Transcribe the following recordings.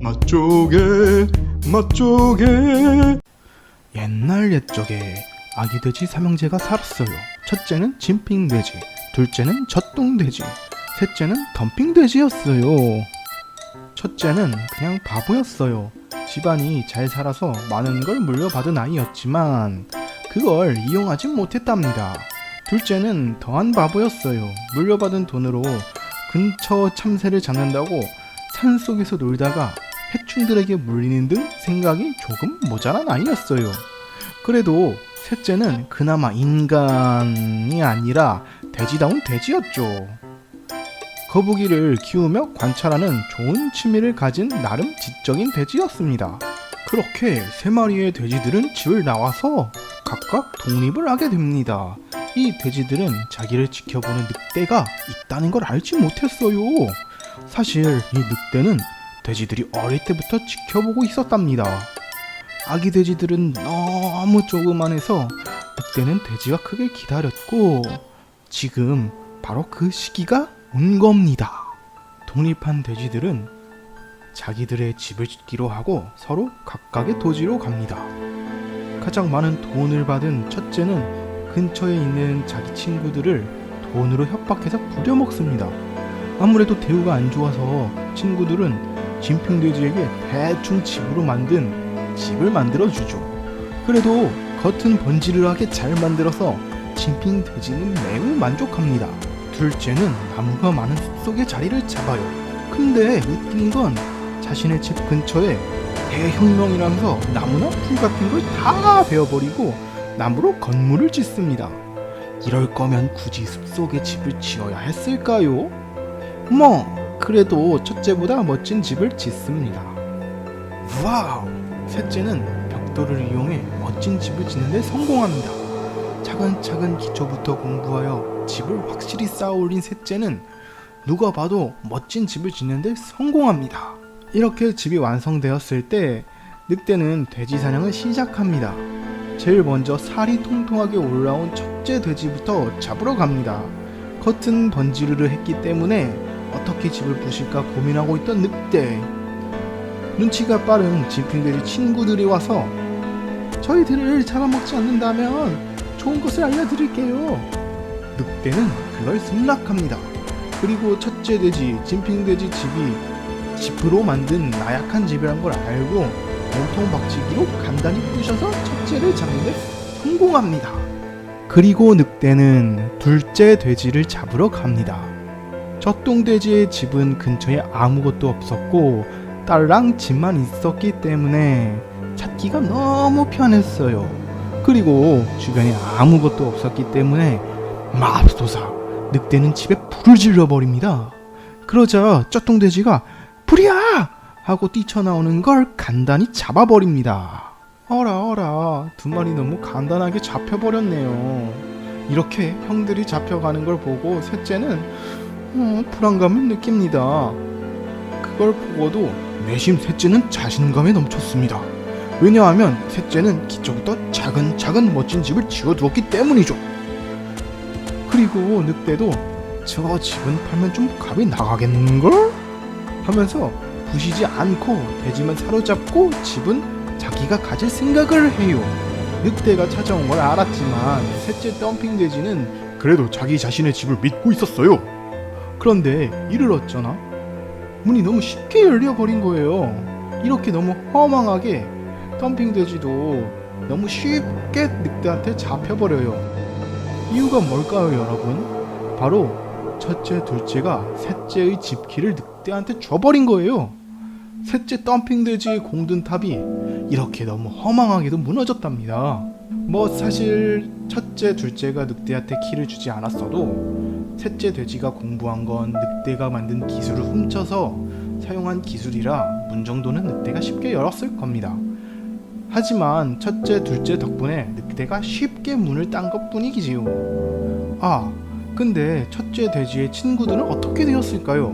맛조개 맛조개. 옛날 옛적에 아기 돼지 삼형제가 살았어요. 첫째는 진핑돼지, 둘째는 젖뚱돼지, 셋째는 덤핑돼지였어요. 첫째는 그냥 바보였어요. 집안이 잘 살아서 많은 걸 물려받은 아이였지만 그걸 이용하지 못했답니다. 둘째는 더한 바보였어요. 물려받은 돈으로 근처 참새를 잡는다고 산속에서 놀다가 해충들에게 물리는 등 생각이 조금 모자란 아이였어요. 그래도 셋째는 그나마 인간이 아니라 돼지다운 돼지였죠. 거북이를 키우며 관찰하는 좋은 취미를 가진 나름 지적인 돼지였습니다. 그렇게 세 마리의 돼지들은 집을 나와서 각각 독립을 하게 됩니다. 이 돼지들은 자기를 지켜보는 늑대가 있다는 걸 알지 못했어요. 사실 이 늑대는 돼지들이 어릴 때부터 지켜보고 있었답니다. 아기 돼지들은 너무 조그만해서 늑대는 돼지가 크게 기다렸고 지금 바로 그 시기가 온 겁니다. 독립한 돼지들은 자기들의 집을 짓기로 하고 서로 각각의 토지로 갑니다. 가장 많은 돈을 받은 첫째는 근처에 있는 자기 친구들을 돈으로 협박해서 부려먹습니다. 아무래도 대우가 안 좋아서 친구들은 진핑돼지에게 대충 집으로 만든 집을 만들어주죠. 그래도 겉은 번지르르하게 잘 만들어서 진핑돼지는 매우 만족합니다. 둘째는 나무가 많은 숲속에 자리를 잡아요. 근데 웃긴 건 자신의 집 근처에 대혁명이라면서 나무나 풀 같은 걸 다 베어버리고 나무로 건물을 짓습니다. 이럴 거면 굳이 숲속에 집을 지어야 했을까요? 그래도 첫째보다 멋진 집을 짓습니다. 와우! 셋째는 벽돌을 이용해 멋진 집을 짓는 데 성공합니다. 차근차근 기초부터 공부하여 집을 확실히 쌓아 올린 셋째는 누가 봐도 멋진 집을 짓는 데 성공합니다. 이렇게 집이 완성되었을 때 늑대는 돼지 사냥을 시작합니다. 제일 먼저 살이 통통하게 올라온 첫째 돼지부터 잡으러 갑니다. 겉은 번지르르 했기 때문에 어떻게 집을 부실까 고민하고 있던 늑대. 눈치가 빠른 진핑돼지 친구들이 와서 저희들을 잡아먹지 않는다면 좋은 것을 알려드릴게요. 늑대는 그걸 승낙합니다. 그리고 첫째 돼지, 진핑돼지 집이 집으로 만든 나약한 집이란 걸 알고 몸통 박치기로 간단히 부셔서 첫째를 잡는데 성공합니다. 그리고 늑대는 둘째 돼지를 잡으러 갑니다. 젖뚱돼지의 집은 근처에 아무것도 없었고 딸랑 집만 있었기 때문에 찾기가 너무 편했어요. 그리고 주변에 아무것도 없었기 때문에 맙소사 늑대는 집에 불을 질러버립니다. 그러자 젖뚱돼지가 불이야! 하고 뛰쳐나오는 걸 간단히 잡아버립니다. 어라 두 마리 너무 간단하게 잡혀버렸네요. 이렇게 형들이 잡혀가는 걸 보고 셋째는 불안감을 느낍니다. 그걸 보고도 내심 셋째는 자신감에 넘쳤습니다. 왜냐하면 셋째는 기초부터 차근차근 멋진 집을 지어두었기 때문이죠. 그리고 늑대도 저 집은 팔면 좀 값이 나가겠는걸? 하면서 부시지 않고 돼지만 사로잡고 집은 자기가 가질 생각을 해요. 늑대가 찾아온 걸 알았지만 셋째 덤핑돼지는 그래도 자기 자신의 집을 믿고 있었어요. 그런데 이를 어쩌나? 문이 너무 쉽게 열려버린 거예요. 이렇게 너무 허망하게 덤핑돼지도 너무 쉽게 늑대한테 잡혀버려요. 이유가 뭘까요, 여러분? 바로 첫째, 둘째가 셋째의 집키를 늑대한테 줘버린 거예요. 셋째 덤핑돼지의 공든탑이 이렇게 너무 허망하게도 무너졌답니다. 사실 첫째, 둘째가 늑대한테 키를 주지 않았어도 셋째 돼지가 공부한 건 늑대가 만든 기술을 훔쳐서 사용한 기술이라 문 정도는 늑대가 쉽게 열었을 겁니다. 하지만 첫째, 둘째 덕분에 늑대가 쉽게 문을 딴 것뿐이지요. 근데 첫째 돼지의 친구들은 어떻게 되었을까요?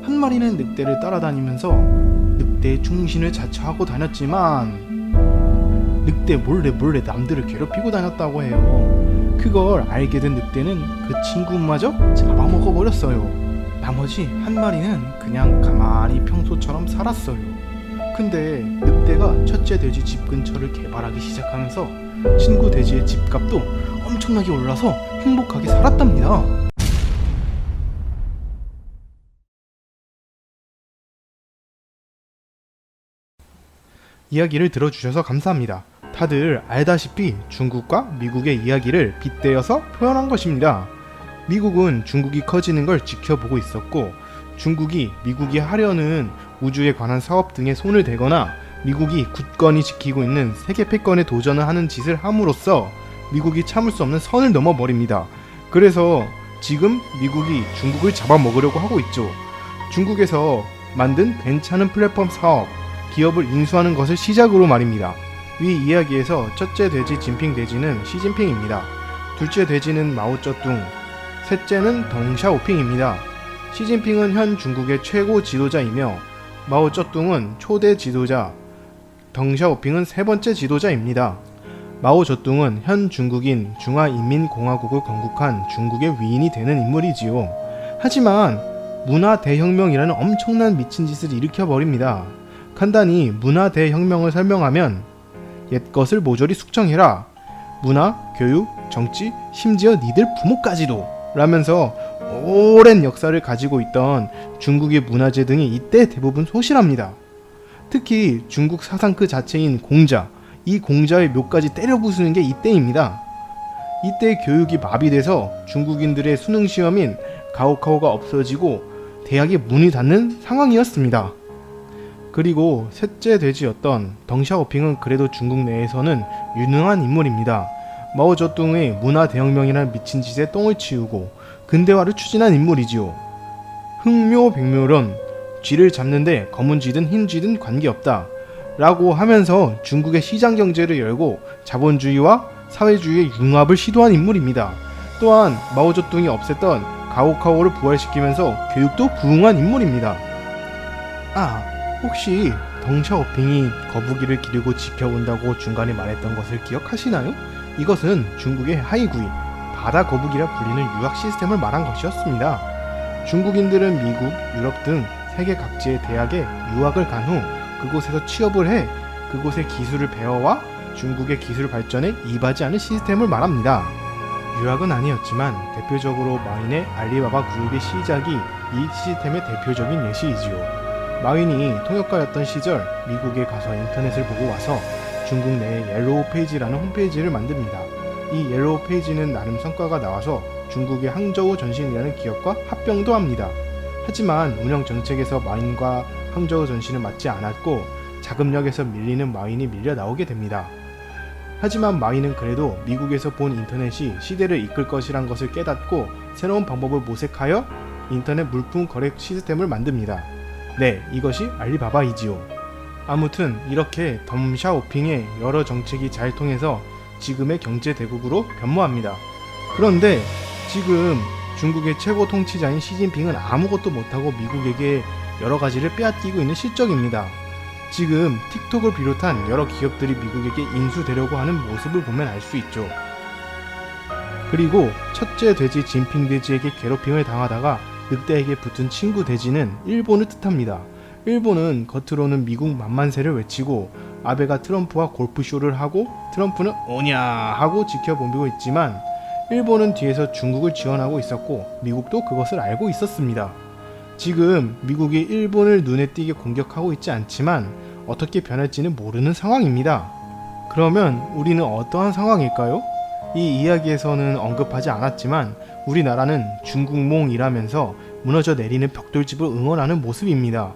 한 마리는 늑대를 따라다니면서 늑대의 충신을 자처하고 다녔지만 늑대 몰래 남들을 괴롭히고 다녔다고 해요. 그걸 알게 된 늑대는 그 친구마저 잡아먹어버렸어요. 나머지 한 마리는 그냥 가만히 평소처럼 살았어요. 근데 늑대가 첫째 돼지 집 근처를 개발하기 시작하면서 친구 돼지의 집값도 엄청나게 올라서 행복하게 살았답니다. 이야기를 들어주셔서 감사합니다. 다들 알다시피 중국과 미국의 이야기를 빗대어서 표현한 것입니다. 미국은 중국이 커지는 걸 지켜보고 있었고, 중국이 미국이 하려는 우주에 관한 사업 등에 손을 대거나 미국이 굳건히 지키고 있는 세계 패권에 도전을 하는 짓을 함으로써 미국이 참을 수 없는 선을 넘어버립니다. 그래서 지금 미국이 중국을 잡아먹으려고 하고 있죠. 중국에서 만든 괜찮은 플랫폼 사업, 기업을 인수하는 것을 시작으로 말입니다. 위 이야기에서 첫째 돼지 진핑 돼지는 시진핑입니다. 둘째 돼지는 마오쩌둥, 셋째는 덩샤오핑입니다. 시진핑은 현 중국의 최고 지도자이며 마오쩌둥은 초대 지도자, 덩샤오핑은 세 번째 지도자입니다. 마오쩌둥은 현 중국인 중화인민공화국을 건국한 중국의 위인이 되는 인물이지요. 하지만 문화 대혁명이라는 엄청난 미친 짓을 일으켜버립니다. 간단히 문화 대혁명을 설명하면 옛것을 모조리 숙청해라. 문화, 교육, 정치, 심지어 니들 부모까지도 라면서 오랜 역사를 가지고 있던 중국의 문화재 등이 이때 대부분 소실합니다. 특히 중국 사상 그 자체인 공자, 이 공자의 묘까지 때려 부수는 게 이때입니다. 이때 교육이 마비돼서 중국인들의 수능 시험인 가오카오가 없어지고 대학의 문이 닫는 상황이었습니다. 그리고 셋째 돼지였던 덩샤오핑은 그래도 중국 내에서는 유능한 인물입니다. 마오쩌둥의 문화 대혁명이라는 미친 짓에 똥을 치우고 근대화를 추진한 인물이지요. 흥묘백묘론, 쥐를 잡는데 검은 쥐든 흰 쥐든 관계없다 라고 하면서 중국의 시장 경제를 열고 자본주의와 사회주의의 융합을 시도한 인물입니다. 또한 마오쩌둥이 없앴던 가오카오를 부활시키면서 교육도 부응한 인물입니다. 혹시 덩샤오핑이 거북이를 기르고 지켜본다고 중간에 말했던 것을 기억하시나요? 이것은 중국의 하이구이, 바다 거북이라 불리는 유학 시스템을 말한 것이었습니다. 중국인들은 미국, 유럽 등 세계 각지의 대학에 유학을 간 후 그곳에서 취업을 해 그곳의 기술을 배워와 중국의 기술 발전에 이바지하는 시스템을 말합니다. 유학은 아니었지만 대표적으로 마윈의 알리바바 그룹의 시작이 이 시스템의 대표적인 예시이지요. 마윈이 통역가였던 시절 미국에 가서 인터넷을 보고 와서 중국 내에 옐로우 페이지라는 홈페이지를 만듭니다. 이 옐로우 페이지는 나름 성과가 나와서 중국의 항저우 전신이라는 기업과 합병도 합니다. 하지만 운영 정책에서 마윈과 항저우 전신은 맞지 않았고 자금력에서 밀리는 마윈이 밀려 나오게 됩니다. 하지만 마윈은 그래도 미국에서 본 인터넷이 시대를 이끌 것이란 것을 깨닫고 새로운 방법을 모색하여 인터넷 물품 거래 시스템을 만듭니다. 네, 이것이 알리바바이지요. 아무튼 이렇게 덩샤오핑의 여러 정책이 잘 통해서 지금의 경제 대국으로 변모합니다. 그런데 지금 중국의 최고 통치자인 시진핑은 아무것도 못하고 미국에게 여러 가지를 빼앗기고 있는 실정입니다. 지금 틱톡을 비롯한 여러 기업들이 미국에게 인수되려고 하는 모습을 보면 알 수 있죠. 그리고 첫째 돼지 진핑 돼지에게 괴롭힘을 당하다가 늑대에게 붙은 친구 돼지는 일본을 뜻합니다. 일본은 겉으로는 미국 만만세를 외치고 아베가 트럼프와 골프쇼를 하고 트럼프는 오냐 하고 지켜보고 있지만 일본은 뒤에서 중국을 지원하고 있었고 미국도 그것을 알고 있었습니다. 지금 미국이 일본을 눈에 띄게 공격하고 있지 않지만 어떻게 변할지는 모르는 상황입니다. 그러면 우리는 어떠한 상황일까요? 이 이야기에서는 언급하지 않았지만 우리나라는 중국몽이라면서 무너져 내리는 벽돌집을 응원하는 모습입니다.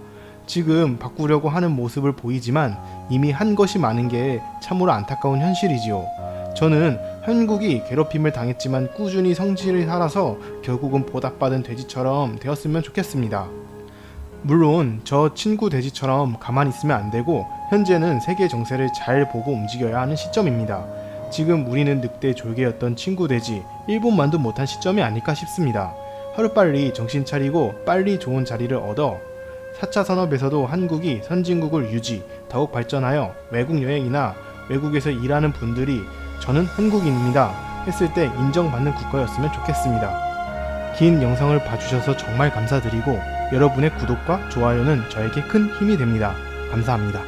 지금 바꾸려고 하는 모습을 보이지만 이미 한 것이 많은 게 참으로 안타까운 현실이지요. 저는 한국이 괴롭힘을 당했지만 꾸준히 성실히 살아서 결국은 보답받은 돼지처럼 되었으면 좋겠습니다. 물론 저 친구 돼지처럼 가만히 있으면 안 되고 현재는 세계 정세를 잘 보고 움직여야 하는 시점입니다. 지금 우리는 늑대 졸개였던 친구 돼지, 일본만도 못한 시점이 아닐까 싶습니다. 하루빨리 정신 차리고 빨리 좋은 자리를 얻어 4차 산업에서도 한국이 선진국을 유지, 더욱 발전하여 외국 여행이나 외국에서 일하는 분들이 저는 한국인입니다 했을 때 인정받는 국가였으면 좋겠습니다. 긴 영상을 봐주셔서 정말 감사드리고 여러분의 구독과 좋아요는 저에게 큰 힘이 됩니다. 감사합니다.